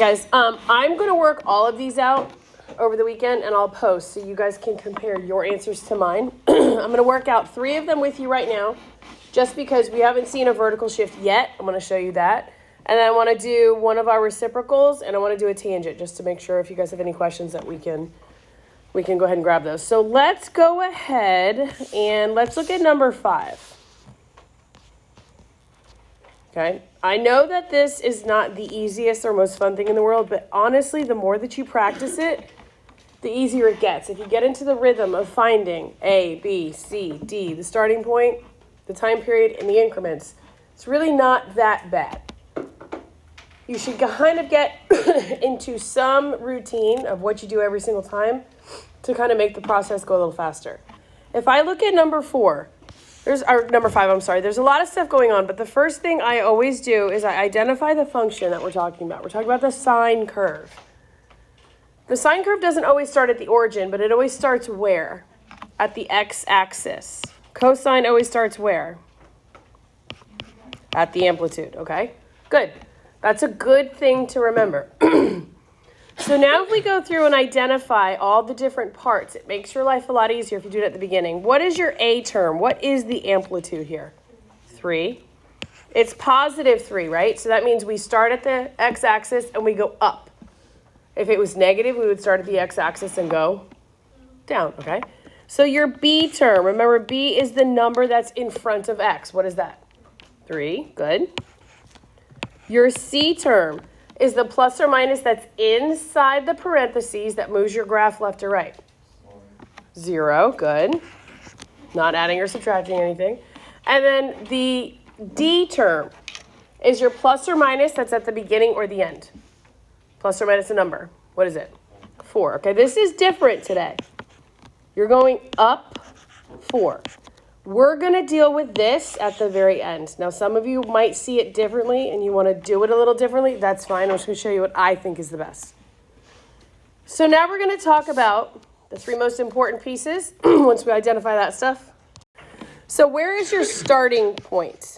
guys, I'm going to work all of these out over the weekend, and I'll post so you guys can compare your answers to mine. I'm going to work out 3 of them with you right now, just because we haven't seen a vertical shift yet. I'm going to show you that. And then I want to do one of our reciprocals, and I want to do a tangent, just to make sure if you guys have any questions that we can go ahead and grab those. So let's go ahead and let's look at number 5. Okay, I know that this is not the easiest or most fun thing in the world, but honestly, the more that you practice it, the easier it gets. If you get into the rhythm of finding A, B, C, D, the starting point, the time period, and the increments, it's really not that bad. You should kind of get into some routine of what you do every single time to kind of make the process go a little faster. If I look at number 5, there's a lot of stuff going on, but the first thing I always do is I identify the function that we're talking about. We're talking about the sine curve. The sine curve doesn't always start at the origin, but it always starts where? At the x-axis. Cosine always starts where? At the amplitude, okay? Good. That's a good thing to remember. So now if we go through and identify all the different parts, it makes your life a lot easier if you do it at the beginning. What is your A term? What is the amplitude here? 3. It's positive 3, right? So that means we start at the x-axis and we go up. If it was negative, we would start at the x-axis and go down, okay? So your B term, remember B is the number that's in front of x. What is that? 3, good. Your C term is the plus or minus that's inside the parentheses that moves your graph left or right. 0, good. Not adding or subtracting anything. And then the D term is your plus or minus that's at the beginning or the end. Plus or minus a number. What is it? 4. Okay, this is different today. You're going up 4. We're going to deal with this at the very end. Now, some of you might see it differently and you want to do it a little differently. That's fine. I'm just going to show you what I think is the best. So now we're going to talk about the 3 most important pieces once we identify that stuff. So where is your starting point?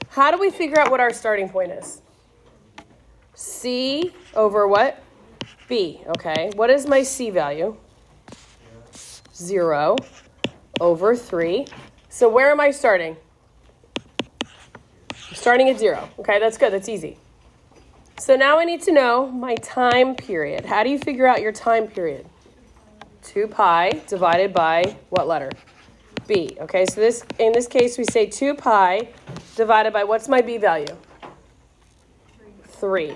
How do we figure out what our starting point is? C over what? B. Okay. What is my C value? 0 over 3. So where am I starting? I'm starting at 0. Okay, that's good. That's easy. So now I need to know my time period. How do you figure out your time period? 2 pi divided by what letter? B. Okay, so in this case, we say 2 pi divided by, what's my B value? 3.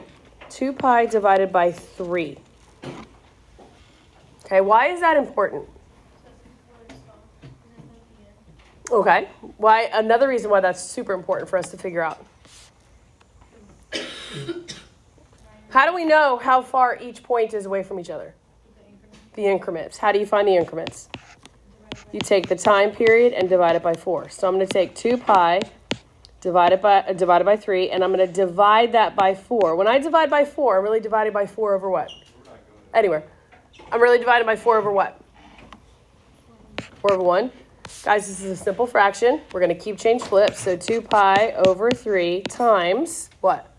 2 pi divided by 3. Okay, why is that important? Okay, why? Another reason why that's super important for us to figure out. How do we know how far each point is away from each other? The increments. How do you find the increments? You take the time period and divide it by 4. So I'm going to take 2 pi divided by 3, and I'm going to divide that by 4. When I divide by 4, I'm really dividing by 4 over what? Anywhere. I'm really dividing by 4 over what? 4 over 1. Guys, this is a simple fraction. We're going to keep change flips. So 2 pi over 3 times what?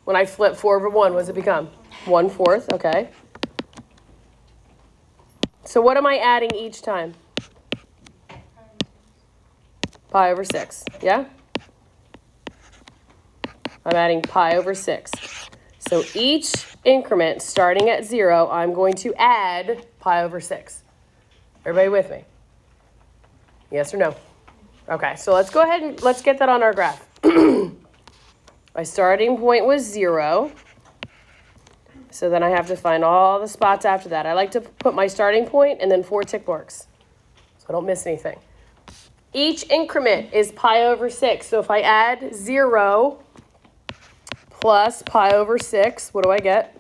When I flip 4 over 1, what does it become? 1/4, okay. So what am I adding each time? Pi over 6, yeah? I'm adding pi over 6. So each increment starting at 0, I'm going to add pi over 6. Everybody with me? Yes or no? Okay, so let's go ahead and let's get that on our graph. My starting point was 0. So then I have to find all the spots after that. I like to put my starting point and then 4 tick marks so I don't miss anything. Each increment is pi over 6. So if I add 0 plus pi over 6, what do I get?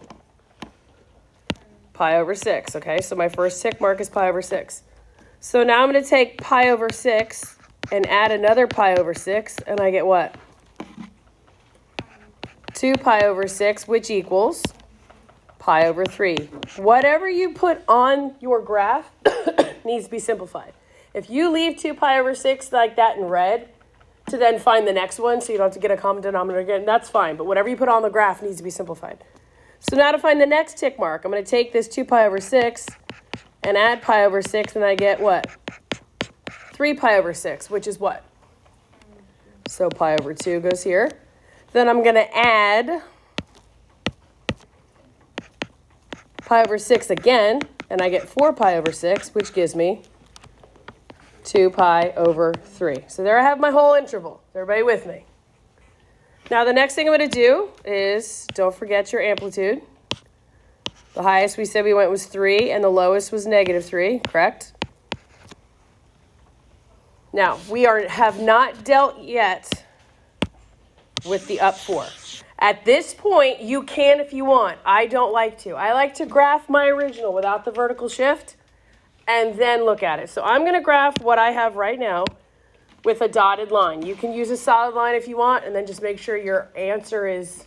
Pi over 6, okay? So my first tick mark is pi over 6. So now I'm going to take pi over 6 and add another pi over 6, and I get what? 2 pi over 6, which equals pi over 3. Whatever you put on your graph needs to be simplified. If you leave 2 pi over 6 like that in red, to then find the next one, so you don't have to get a common denominator again. That's fine, but whatever you put on the graph needs to be simplified. So now to find the next tick mark, I'm going to take this 2 pi over 6 and add pi over 6, and I get what? 3 pi over 6, which is what? So pi over 2 goes here. Then I'm going to add pi over 6 again, and I get 4 pi over 6, which gives me 2 pi over 3. So there I have my whole interval. Is everybody with me? Now the next thing I'm going to do is, don't forget your amplitude. The highest we said we went was 3, and the lowest was -3, correct? Now, we have not dealt yet with the up 4. At this point, you can if you want. I don't like to. I like to graph my original without the vertical shift and then look at it. So I'm going to graph what I have right now with a dotted line. You can use a solid line if you want, and then just make sure your answer is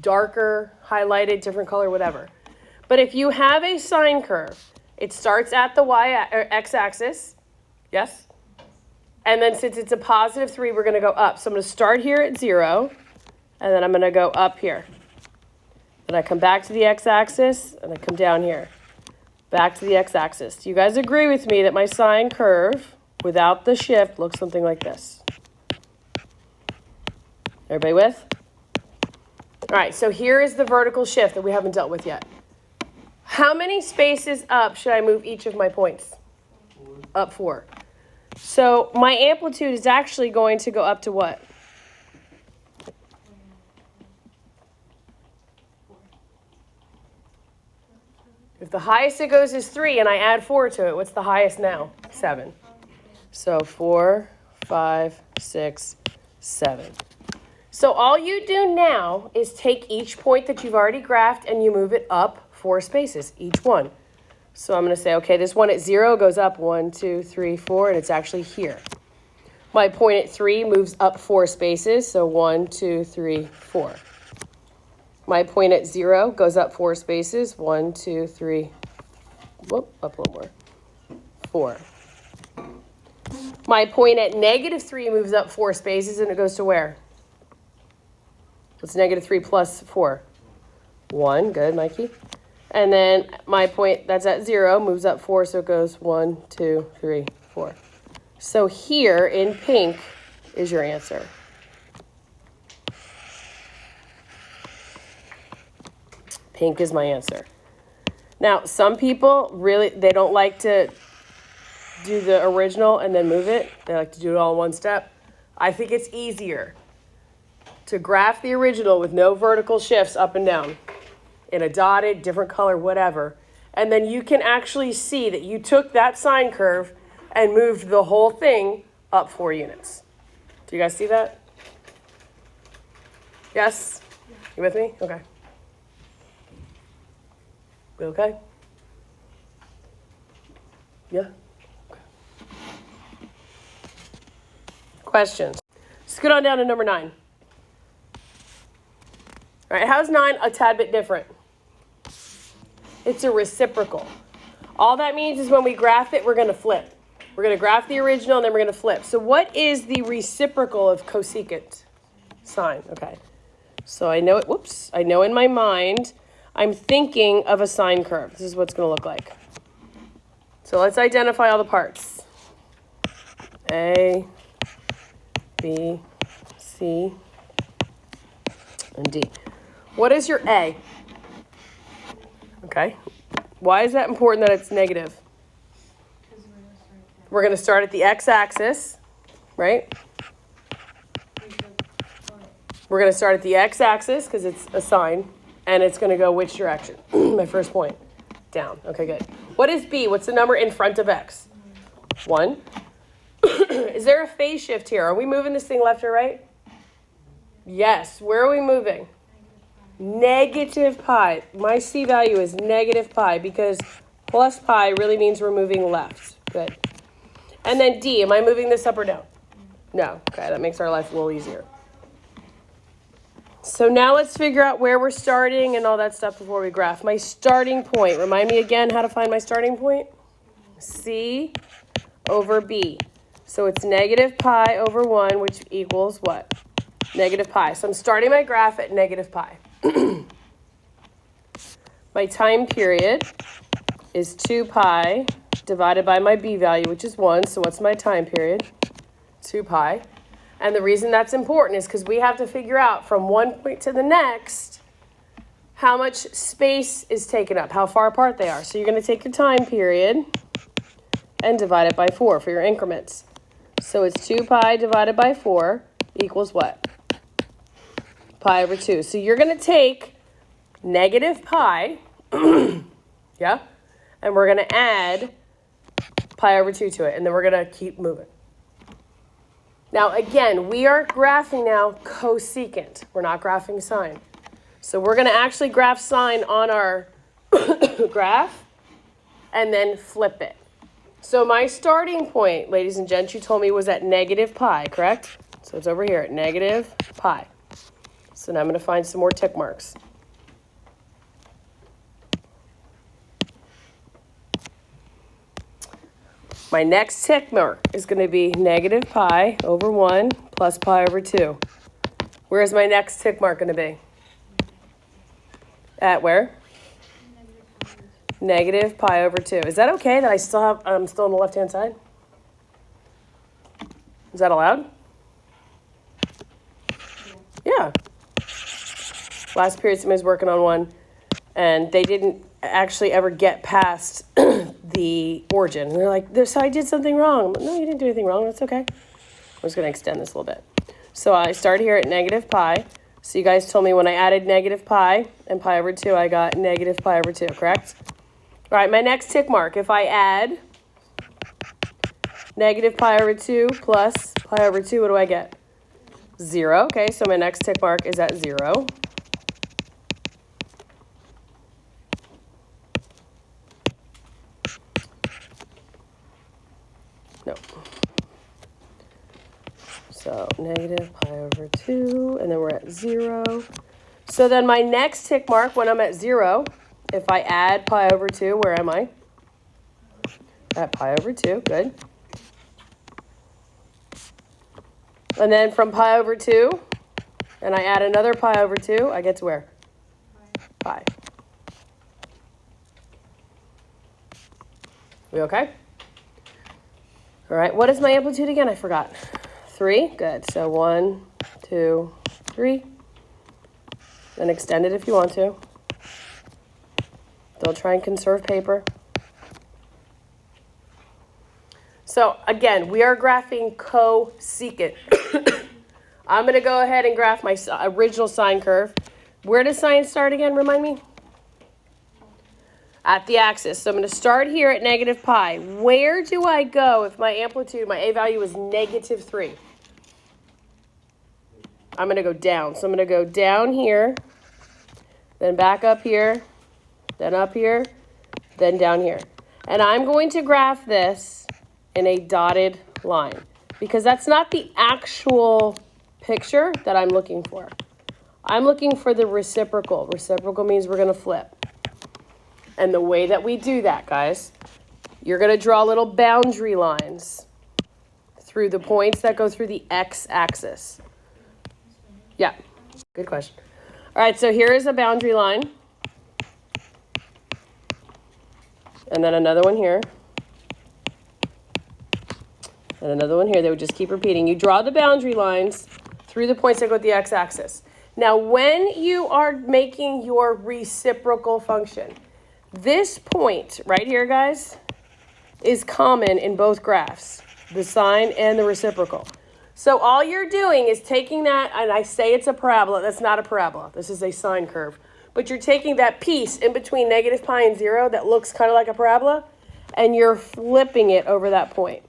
darker, highlighted, different color, whatever. But if you have a sine curve, it starts at the x-axis, yes? And then since it's a positive 3, we're going to go up. So I'm going to start here at 0, and then I'm going to go up here. Then I come back to the x-axis, and I come down here. Back to the x-axis. Do you guys agree with me that my sine curve, without the shift, looks something like this? Everybody with? All right, so here is the vertical shift that we haven't dealt with yet. How many spaces up should I move each of my points? 4. Up 4. So my amplitude is actually going to go up to what? If the highest it goes is 3 and I add 4 to it, what's the highest now? 7. So 4, 5, 6, 7. So all you do now is take each point that you've already graphed and you move it up 4 spaces, each one. So I'm going to say, okay, this one at 0 goes up 1, 2, 3, 4, and it's actually here. My point at 3 moves up 4 spaces, so 1, 2, 3, 4. My point at 0 goes up 4 spaces, 1, 2, 3, whoop, up a little more, 4. My point at -3 moves up 4 spaces, and it goes to where? What's -3 plus 4? 1, good, Mikey. And then my point that's at 0 moves up 4, so it goes 1, 2, 3, 4. So here in pink is your answer. Pink is my answer. Now, some people really, they don't like to do the original and then move it. They like to do it all in one step. I think it's easier to graph the original with no vertical shifts up and down in a dotted, different color, whatever. And then you can actually see that you took that sine curve and moved the whole thing up 4 units. Do you guys see that? Yes? You with me? Okay. We okay? Yeah? Okay. Questions? Let's go on down to number 9. All right, how's 9 a tad bit different? It's a reciprocal. All that means is when we graph it, we're going to flip. We're going to graph the original, and then we're going to flip. So what is the reciprocal of cosecant? Sine. Okay. So I know it. Whoops. I know in my mind, I'm thinking of a sine curve. This is what it's going to look like. So let's identify all the parts. A, B, C, and D. What is your A? Okay. Why is that important that it's negative? We're going to start at the x-axis, right? We're going to start at the x-axis because it's a sine, and it's going to go which direction? My first point. Down. Okay, good. What is B? What's the number in front of x? 1. Is there a phase shift here? Are we moving this thing left or right? Yes. Where are we moving? Negative pi. My C value is negative pi because plus pi really means we're moving left. Good. And then D, am I moving this up or down? No. Okay, that makes our life a little easier. So now let's figure out where we're starting and all that stuff before we graph. My starting point. Remind me again how to find my starting point. C over B. So it's negative pi over 1, which equals what? Negative pi. So I'm starting my graph at negative pi. My time period is 2 pi divided by my b value, which is 1. So what's my time period? 2 pi. And the reason that's important is because we have to figure out from one point to the next how much space is taken up, how far apart they are. So you're going to take your time period and divide it by 4 for your increments. So it's 2 pi divided by 4 equals what? Pi over 2. So you're going to take negative pi, yeah, and we're going to add pi over 2 to it, and then we're going to keep moving. Now, again, we are graphing now cosecant. We're not graphing sine. So we're going to actually graph sine on our graph and then flip it. So my starting point, ladies and gents, you told me was at negative pi, correct? So it's over here at negative pi. So now I'm going to find some more tick marks. My next tick mark is going to be negative pi over 1 plus pi over 2. Where is my next tick mark going to be? At where? Negative pi over 2. Is that okay that I'm still on the left-hand side? Is that allowed? Yeah. Last period, somebody was working on one, and they didn't actually ever get past the origin. And they're like, so I did something wrong. Like, no, you didn't do anything wrong. That's okay. I'm just going to extend this a little bit. So I started here at negative pi. So you guys told me when I added negative pi and pi over 2, I got negative pi over 2, correct? All right, my next tick mark, if I add negative pi over 2 plus pi over 2, what do I get? 0. Okay, so my next tick mark is at 0. No. So negative pi over 2, and then we're at 0. So then my next tick mark when I'm at 0, if I add pi over 2, where am I? At pi over 2, good. And then from pi over 2, and I add another pi over 2, I get to where? Pi. We okay? All right, what is my amplitude again? I forgot. 3, good. So 1, 2, 3. Then extend it if you want to. Don't try and conserve paper. So again, we are graphing cosecant. I'm going to go ahead and graph my original sine curve. Where does sine start again? Remind me. At the axis. So I'm going to start here at negative pi. Where do I go if my amplitude, my A value is negative 3? I'm going to go down. So I'm going to go down here, then back up here, then up here, then down here. And I'm going to graph this in a dotted line because that's not the actual picture that I'm looking for. I'm looking for the reciprocal. Reciprocal means we're going to flip. And the way that we do that, guys, you're going to draw little boundary lines through the points that go through the x-axis. Yeah, good question. All right, so here is a boundary line. And then another one here. And another one here. They would just keep repeating. You draw the boundary lines through the points that go with the x-axis. Now, when you are making your reciprocal function, this point right here, guys, is common in both graphs, the sine and the reciprocal. So all you're doing is taking that, and I say it's a parabola. That's not a parabola. This is a sine curve. But you're taking that piece in between negative pi and 0 that looks kind of like a parabola, and you're flipping it over that point.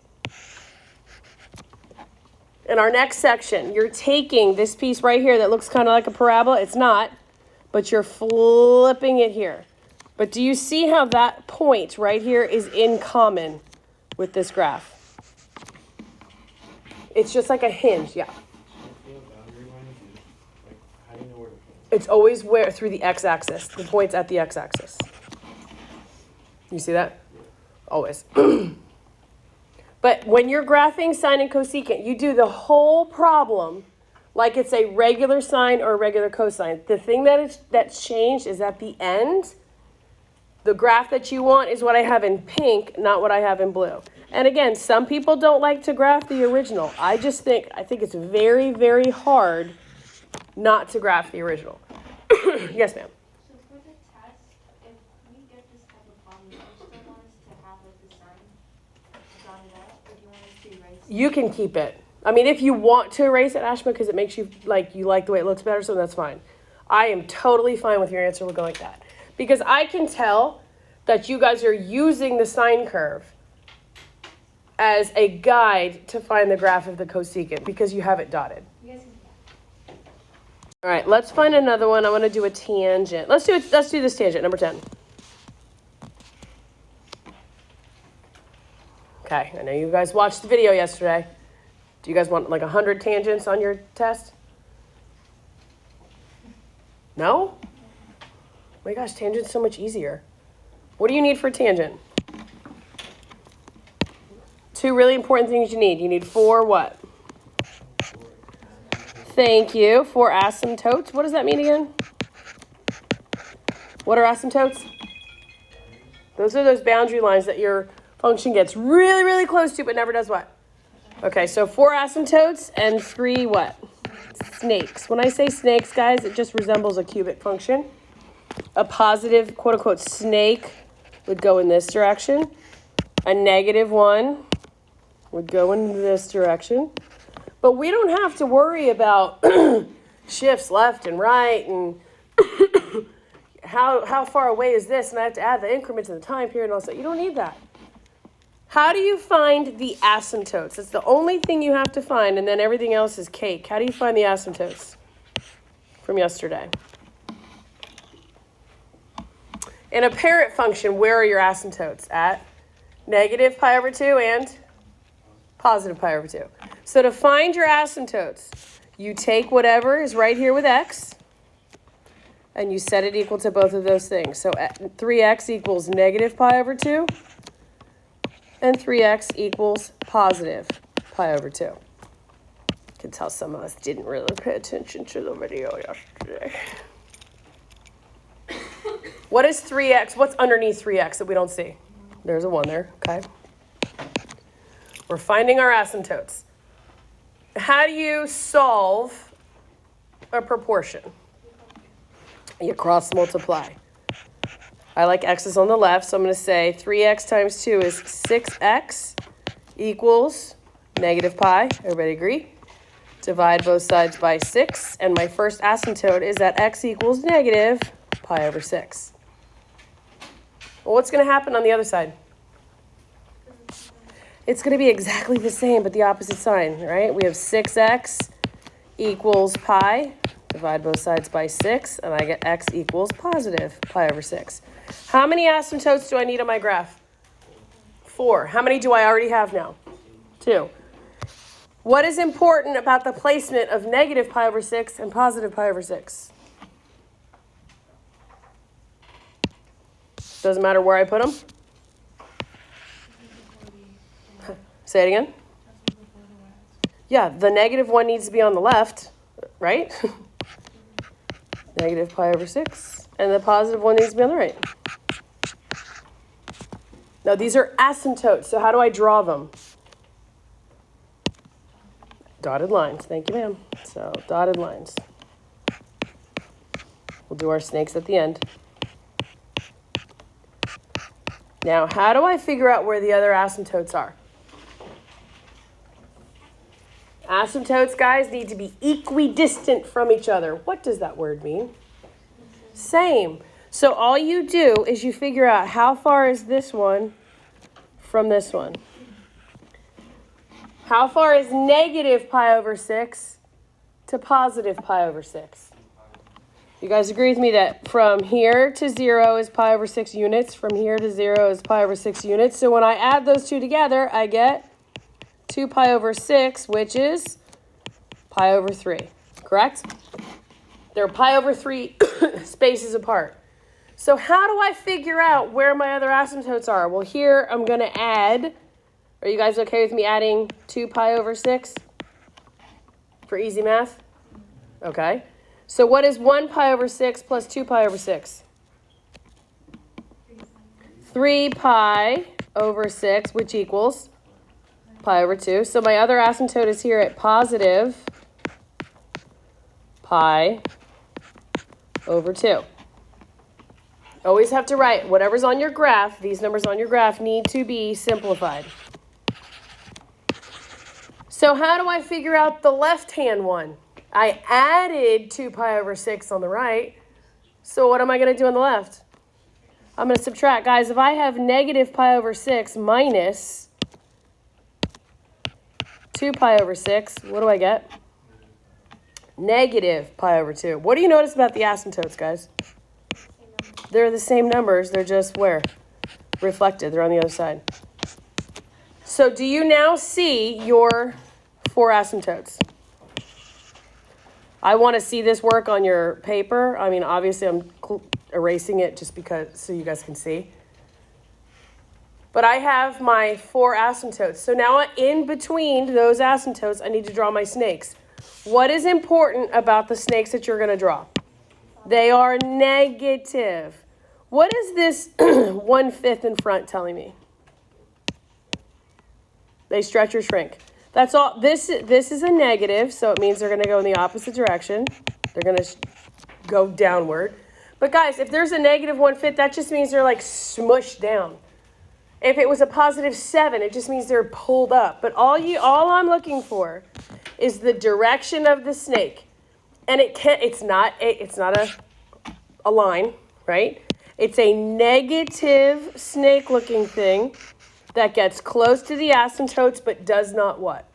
In our next section, you're taking this piece right here that looks kind of like a parabola. It's not, but you're flipping it here. But do you see how that point right here is in common with this graph? It's just like a hinge, yeah. It's always where through the x-axis. The point's at the x-axis. You see that? Always. But when you're graphing sine and cosecant, you do the whole problem like it's a regular sine or a regular cosine. The thing that's changed is at the end, the graph that you want is what I have in pink, not what I have in blue. And again, some people don't like to graph the original. I think it's very, very hard not to graph the original. Yes, ma'am. So for the test, if we get this type of problem, do you still want us to have like the sign dotted out, or do you want us to erase it? You can keep it. I mean, if you want to erase it, Ashma, because it makes you like the way it looks better, so that's fine. I am totally fine with your answer looking like that. Because I can tell that you guys are using the sine curve as a guide to find the graph of the cosecant because you have it dotted. All right, let's find another one. I want to do a tangent. Let's do this tangent, number 10. Okay, I know you guys watched the video yesterday. Do you guys want like 100 tangents on your test? No? Oh my gosh, tangent's so much easier. What do you need for a tangent? 2 really important things you need. You need 4 what? Thank you. 4 asymptotes. What does that mean again? What are asymptotes? Those are those boundary lines that your function gets really, really close to but never does what? Okay, so 4 asymptotes and 3 what? Snakes. When I say snakes, guys, it just resembles a cubic function. A positive, quote-unquote, snake would go in this direction. A negative one would go in this direction. But we don't have to worry about shifts left and right and how far away is this, and I have to add the increments in the time period and all that. You don't need that. How do you find the asymptotes? It's the only thing you have to find, and then everything else is cake. How do you find the asymptotes from yesterday? In a parent function, where are your asymptotes? At negative pi over 2 and positive pi over 2. So to find your asymptotes, you take whatever is right here with x, and you set it equal to both of those things. So 3x equals negative pi over 2, and 3x equals positive pi over 2. You can tell some of us didn't really pay attention to the video yesterday. What is 3x? What's underneath 3x that we don't see? There's a 1 there, okay. We're finding our asymptotes. How do you solve a proportion? You cross multiply. I like x's on the left, so I'm going to say 3x times 2 is 6x equals negative pi. Everybody agree? Divide both sides by 6, and my first asymptote is that x equals negative pi over 6. Well, what's going to happen on the other side? It's going to be exactly the same, but the opposite sign, right? We have 6x equals pi. Divide both sides by 6, and I get x equals positive pi over 6. How many asymptotes do I need on my graph? 4. How many do I already have now? 2. What is important about the placement of negative pi over 6 and positive pi over 6? Doesn't matter where I put them? Say it again. Yeah, the negative one needs to be on the left, right? Negative pi over 6. And the positive one needs to be on the right. Now, these are asymptotes, so how do I draw them? Dotted lines. Thank you, ma'am. So, dotted lines. We'll do our snakes at the end. Now, how do I figure out where the other asymptotes are? Asymptotes, guys, need to be equidistant from each other. What does that word mean? Same. So all you do is you figure out how far is this one from this one. How far is negative pi over 6 to positive pi over 6? You guys agree with me that from here to 0 is pi over 6 units. From here to 0 is pi over 6 units. So when I add those two together, I get 2 pi over 6, which is pi over 3, correct? They're pi over 3 spaces apart. So how do I figure out where my other asymptotes are? Well, here I'm going to add Are you guys okay with me adding 2 pi over 6 for easy math? Okay. So what is 1 pi over 6 plus 2 pi over 6? 3 pi over 6, which equals pi over 2. So my other asymptote is here at positive pi over 2. Always have to write whatever's on your graph. These numbers on your graph need to be simplified. So how do I figure out the left-hand one? I added 2 pi over 6 on the right. So what am I going to do on the left? I'm going to subtract. Guys, if I have negative pi over 6 minus 2 pi over 6, what do I get? Negative pi over 2. What do you notice about the asymptotes, guys? They're the same numbers. They're just where? Reflected. They're on the other side. So do you now see your 4 asymptotes? I want to see this work on your paper. I mean, obviously, I'm erasing it just because so you guys can see. But I have my 4 asymptotes. So now in between those asymptotes, I need to draw my snakes. What is important about the snakes that you're going to draw? They are negative. What is this 1/5 in front telling me? They stretch or shrink. That's all. This is a negative, so it means they're going to go in the opposite direction. They're going to go downward. But guys, if there's a negative 1/5, that just means they're like smushed down. If it was a positive 7, it just means they're pulled up. But all I'm looking for is the direction of the snake. And it's not a line, right? It's a negative snake-looking thing that gets close to the asymptotes but does not what?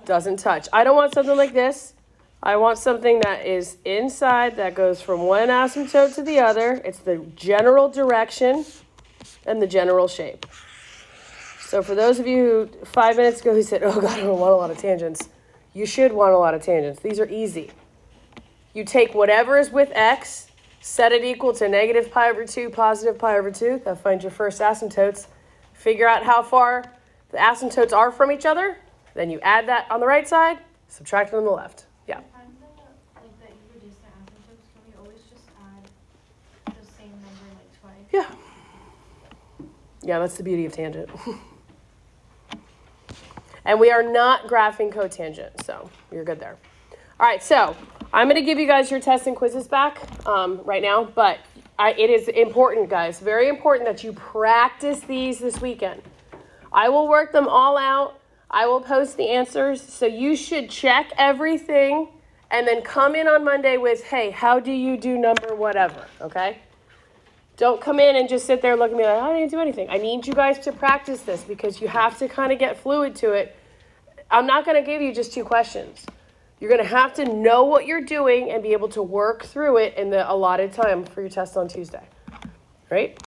Doesn't touch. I don't want something like this. I want something that is inside that goes from one asymptote to the other. It's the general direction and the general shape. So for those of you who 5 minutes ago who said, oh God, I don't want a lot of tangents, you should want a lot of tangents. These are easy. You take whatever is with x, set it equal to negative pi over 2, positive pi over 2. That finds your first asymptotes. Figure out how far the asymptotes are from each other. Then you add that on the right side, subtract it on the left. Yeah. Sometimes like that you reduce the asymptotes, can we always just add the same number like twice? Yeah. Yeah, that's the beauty of tangent. And we are not graphing cotangent, so you're good there. All right, so I'm going to give you guys your tests and quizzes back right now, but it is important, guys, very important that you practice these this weekend. I will work them all out. I will post the answers, so you should check everything and then come in on Monday with, hey, how do you do number whatever, okay? Don't come in and just sit there looking at me like, I didn't do anything. I need you guys to practice this because you have to kind of get fluid to it. I'm not going to give you just 2 questions. You're going to have to know what you're doing and be able to work through it in the allotted time for your test on Tuesday, right?